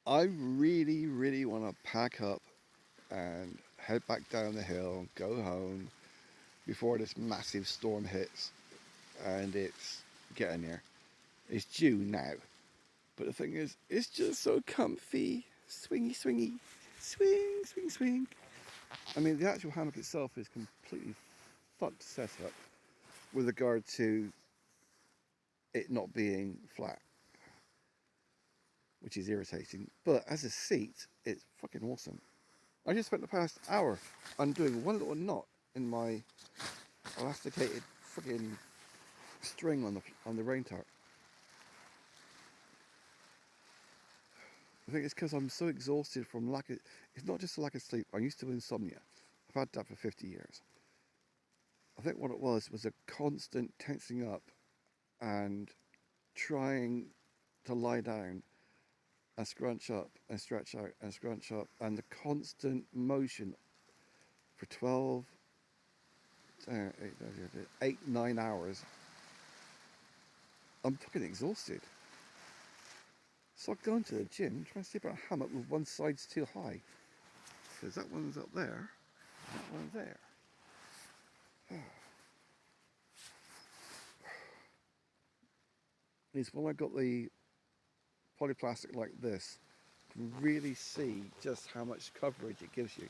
I really want to pack up and head back down the hill, go home before this massive storm hits, and it's getting here. It's due now. But the thing is, it's just so comfy. Swingy, swingy. Swing, swing, swing. I mean, the actual hammock itself is completely fucked setup with regard to it not being flat, which is irritating. But as a seat, it's fucking awesome. I just spent the past hour undoing one little knot in my elasticated fucking string on the rain tarp. I think it's because I'm so exhausted from lack of. It's not just a lack of sleep. I'm used to insomnia. I've had that for 50 years. I think what it was a constant tensing up and trying to lie down and scrunch up and stretch out and scrunch up, and the constant motion for 12, 8, 9 hours. I'm fucking exhausted. So I've gone to the gym, trying to sleep on a hammock with one side's too high. Because that one's up there, that one's there. It's when I got the polyplastic like this, you can really see just how much coverage it gives you.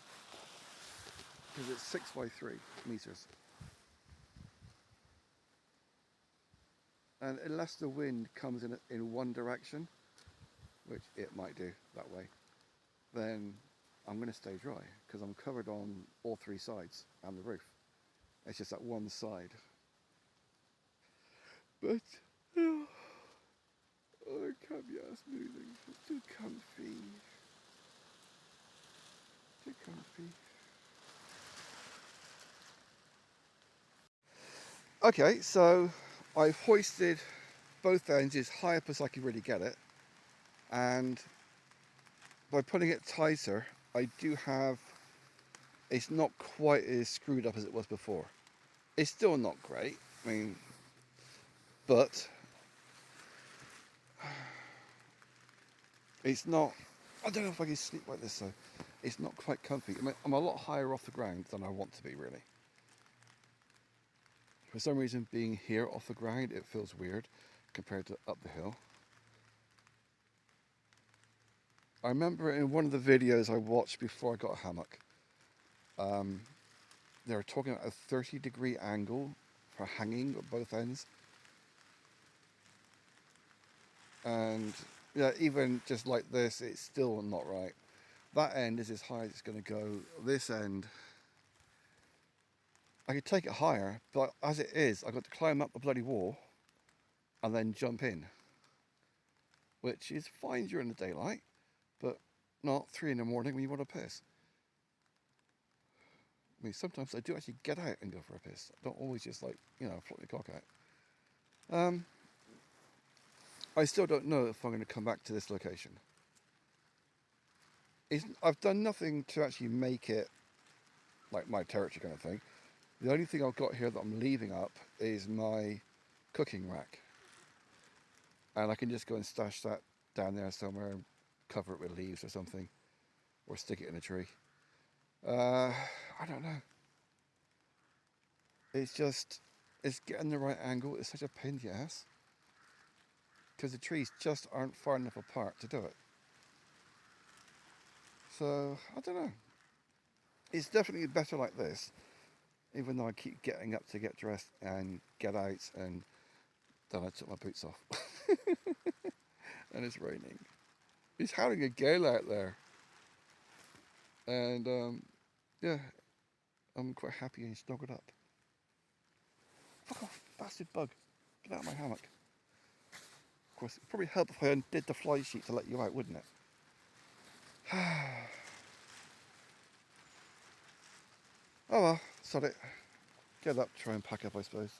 Because it's 6 by 3 meters. And unless the wind comes in one direction, which it might do that way, then I'm going to stay dry because I'm covered on all 3 sides and the roof. It's just that one side. But oh, I can't be asked moving. It's too comfy. Too comfy. Okay, so I've hoisted both ends as high up as I can really get it, and by putting it tighter, I do have. It's not quite as screwed up as it was before. It's still not great. I mean, but it's not. I don't know if I can sleep like this though. It's not quite comfy. I mean, I'm a lot higher off the ground than I want to be, really. For some reason, being here off the ground, it feels weird compared to up the hill. I remember in one of the videos I watched before I got a hammock, they were talking about a 30-degree angle for hanging at both ends. And yeah, even just like this, it's still not right. That end is as high as it's going to go. This end, I could take it higher, but as it is, I've got to climb up the bloody wall and then jump in, which is fine during the daylight, but not 3 in the morning when you want to piss. I mean, sometimes I do actually get out and go for a piss. I don't always just like, flop the cock out. I still don't know if I'm going to come back to this location. I've done nothing to actually make it like my territory kind of thing. The only thing I've got here that I'm leaving up is my cooking rack. And I can just go and stash that down there somewhere and cover it with leaves or something. Or stick it in a tree. I don't know. It's getting the right angle. It's such a pain in the ass. Because the trees just aren't far enough apart to do it. So, I don't know. It's definitely better like this. Even though I keep getting up to get dressed and get out, and then I took my boots off. And it's raining. It's howling a gale out there. And yeah, I'm quite happy and snuggled up. Fuck off, bastard bug. Get out of my hammock. Of course, it'd probably help if I undid the fly sheet to let you out, wouldn't it? Oh well, sod it. Get up, try and pack up, I suppose.